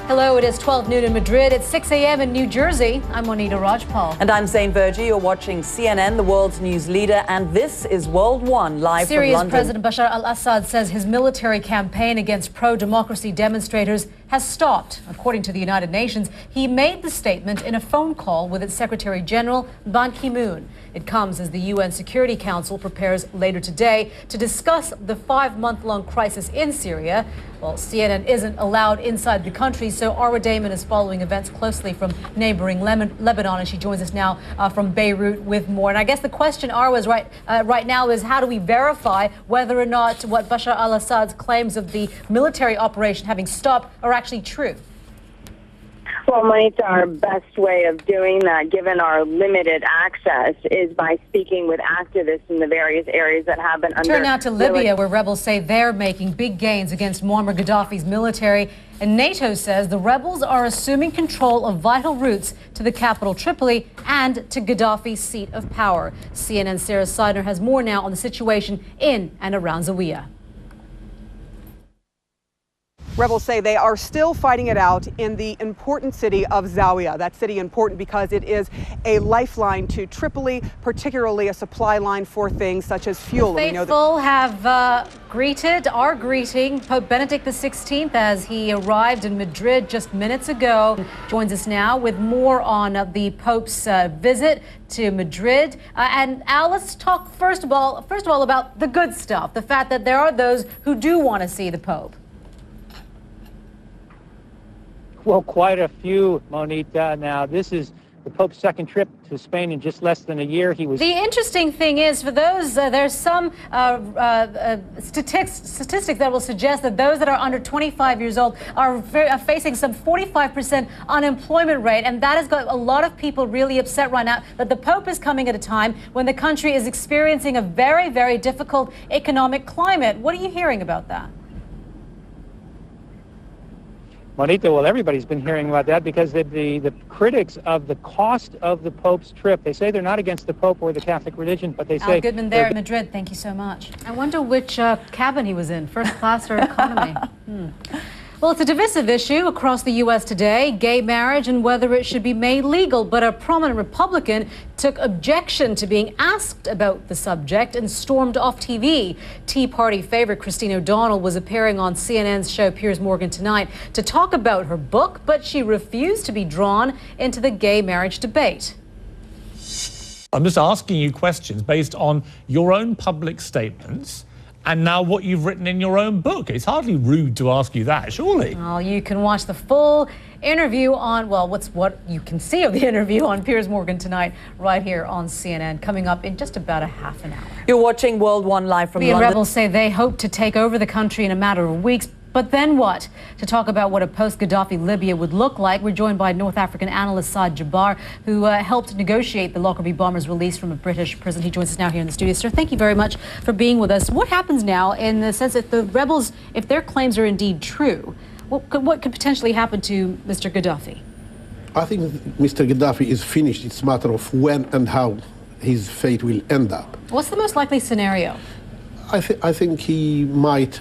Hello, it is 12 noon in Madrid. It's 6 a.m. in New Jersey. I'm Monita Rajpal. And I'm Zain. Verjee. You're watching CNN, the world's news leader, and this is World One, live from London. Syria's President Bashar al-Assad says his military campaign against pro-democracy demonstrators has stopped. According to the United Nations, he made the statement in a phone call with its Secretary General, Ban Ki-moon. It comes as the UN Security Council prepares later today to discuss the 5-month-long crisis in Syria. Well, CNN isn't allowed inside the country, so Arwa Damon is following events closely from neighboring Lebanon, and she joins us now from Beirut with more. And I guess the question, Arwa, is right now is how do we verify whether or not what Bashar al-Assad's claims of the military operation having stopped are actually true? Well, Monita, our best way of doing that, given our limited access, is by speaking with activists in the various areas that have been under... Turn now to Libya, where rebels say they're making big gains against Muammar Gaddafi's military. And NATO says the rebels are assuming control of vital routes to the capital, Tripoli, and to Gaddafi's seat of power. CNN's Sarah Seidner has more now on the situation in and around Zawiya. Rebels say they are still fighting it out in the important city of Zawiya. That city important because it is a lifeline to Tripoli, particularly a supply line for things such as fuel. The faithful are greeting Pope Benedict XVI as he arrived in Madrid just minutes ago. Joins us now with more on the Pope's visit to Madrid. And Al, let's talk first of all about the good stuff, the fact that there are those who do want to see the Pope. Well, quite a few, Monita. Now, this is the Pope's second trip to Spain in just less than a year. The interesting thing is, for those, there's some statistics that will suggest that those that are under 25 years old are facing some 45% unemployment rate, and that has got a lot of people really upset right now that the Pope is coming at a time when the country is experiencing a very, very difficult economic climate. What are you hearing about that? Monita, well, everybody's been hearing about that because the critics of the cost of the Pope's trip, they say they're not against the Pope or the Catholic religion, but they say... Al Goodman there in Madrid, thank you so much. I wonder which cabin he was in, first class or economy. Well, it's a divisive issue across the U.S. today, gay marriage and whether it should be made legal. But a prominent Republican took objection to being asked about the subject and stormed off TV. Tea Party favorite Christine O'Donnell was appearing on CNN's show Piers Morgan tonight to talk about her book, but she refused to be drawn into the gay marriage debate. I'm just asking you questions based on your own public statements and now what you've written in your own book. It's hardly rude to ask you that, surely. Well, you can watch the full interview on, well, what you can see of the interview on Piers Morgan tonight, right here on CNN, coming up in just about a half an hour. You're watching World One live from London. Rebels say they hope to take over the country in a matter of weeks. But then what? To talk about what a post-Gaddafi Libya would look like, we're joined by North African analyst Saad Jabbar, who helped negotiate the Lockerbie bombers' release from a British prison. He joins us now here in the studio. Sir, thank you very much for being with us. What happens now in the sense that the rebels, if their claims are indeed true, what could potentially happen to Mr. Gaddafi? I think Mr. Gaddafi is finished. It's a matter of when and how his fate will end up. What's the most likely scenario? I think he might,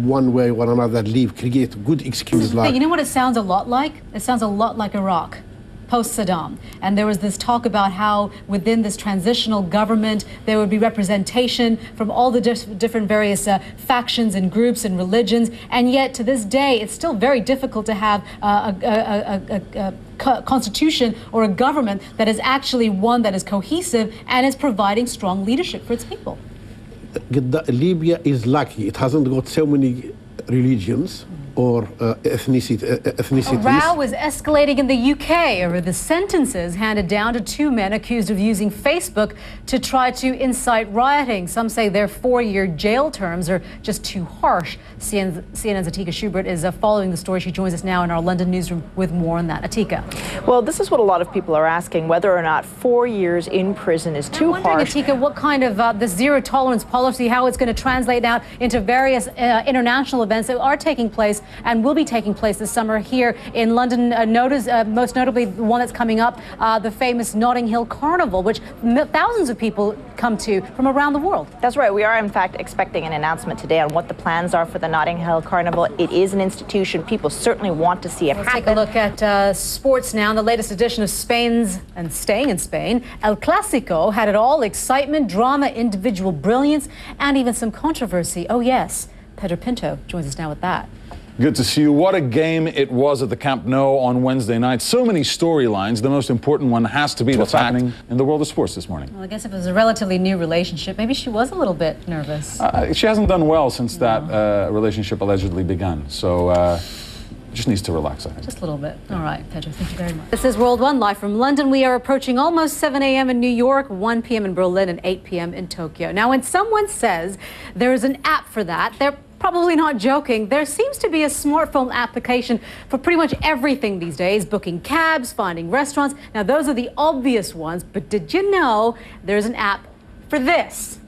one way or another, create good excuses. Like, you know what it sounds a lot like? It sounds a lot like Iraq, post-Saddam. And there was this talk about how within this transitional government there would be representation from all the different various factions and groups and religions. And yet to this day, it's still very difficult to have a constitution or a government that is actually one that is cohesive and is providing strong leadership for its people. Libya is lucky. It hasn't got so many religions or ethnicities. A row is escalating in the UK over the sentences handed down to two men accused of using Facebook to try to incite rioting. Some say their 4-year jail terms are just too harsh. CNN's Atika Schubert is following the story. She joins us now in our London newsroom with more on that. Atika. Well, this is what a lot of people are asking, whether or not 4 years in prison is too harsh. Atika, what kind of this zero tolerance policy, how it's going to translate out into various international events events that are taking place and will be taking place this summer here in London. Most notably, the one that's coming up, the famous Notting Hill Carnival, which thousands of people come to from around the world. That's right. We are, in fact, expecting an announcement today on what the plans are for the Notting Hill Carnival. It is an institution. People certainly want to see it happen. Take a look at sports now. The latest edition of Spain's, and staying in Spain, El Clásico had it all: excitement, drama, individual brilliance, and even some controversy. Oh yes, Pedro Pinto joins us now with that. Good to see you. What a game it was at the Camp Nou on Wednesday night. So many storylines. The most important one has to be what's happening in the world of sports this morning. Well, I guess if it was a relatively new relationship, maybe she was a little bit nervous. She hasn't done well since that relationship allegedly began. So just needs to relax, I think. Just a little bit. All right, Pedro, thank you very much. This is World One, live from London. We are approaching almost 7 a.m. in New York, 1 p.m. in Berlin, and 8 p.m. in Tokyo. Now, when someone says there is an app for that, they're probably not joking. There seems to be a smartphone application for pretty much everything these days: booking cabs, finding restaurants. Now, those are the obvious ones, but did you know there's an app for this?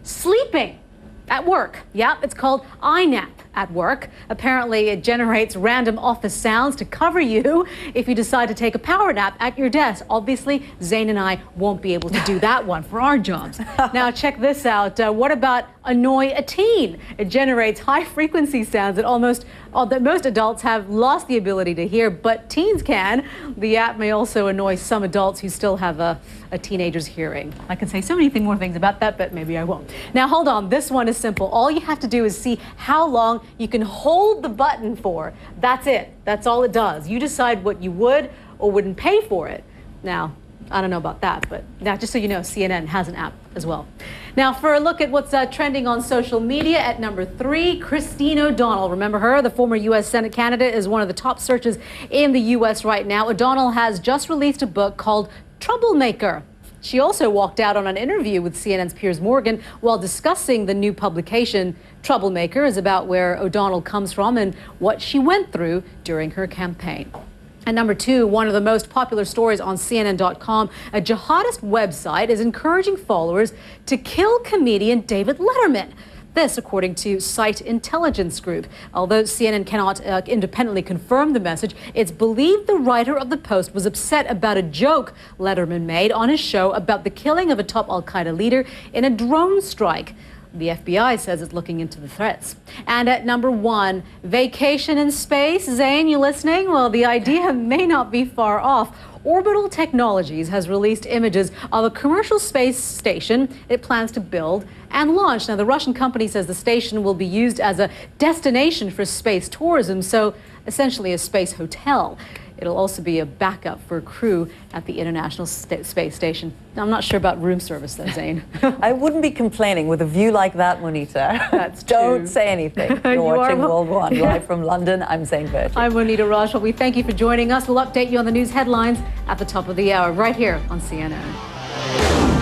Sleeping at work. Yep, it's called iNap at work. Apparently, it generates random office sounds to cover you if you decide to take a power nap at your desk. Obviously, Zain and I won't be able to do that one for our jobs. Now, check this out. What about Annoy a Teen? It generates high-frequency sounds that most adults have lost the ability to hear, but teens can. The app may also annoy some adults who still have a teenager's hearing. I can say so many more things about that, but maybe I won't. Now, hold on. This one is simple. All you have to do is see how long you can hold the button for. That's it. That's all it does. You decide what you would or wouldn't pay for it. Now, I don't know about that, but now just so you know, CNN has an app as well. Now, for a look at what's trending on social media, at number 3, Christine O'Donnell. Remember her? The former U.S. Senate candidate is one of the top searches in the U.S. right now. O'Donnell has just released a book called Troublemaker. She also walked out on an interview with CNN's Piers Morgan while discussing the new publication. Troublemaker is about where O'Donnell comes from and what she went through during her campaign. And number 2, one of the most popular stories on CNN.com, a jihadist website is encouraging followers to kill comedian David Letterman. This, according to Site Intelligence Group. Although CNN cannot independently confirm the message, it's believed the writer of the post was upset about a joke Letterman made on his show about the killing of a top al-Qaeda leader in a drone strike. The FBI says it's looking into the threats. And at number 1, vacation in space. Zain, you listening? Well, the idea may not be far off. Orbital Technologies has released images of a commercial space station it plans to build and launch. Now, the Russian company says the station will be used as a destination for space tourism, so essentially a space hotel. It'll also be a backup for crew at the International Space Station. Now, I'm not sure about room service, though, Zain. I wouldn't be complaining with a view like that, Monita. That's true. Don't say anything. You're watching World One, live from London. I'm Zain Verjee. I'm Monita Rajpal. We thank you for joining us. We'll update you on the news headlines at the top of the hour, right here on CNN.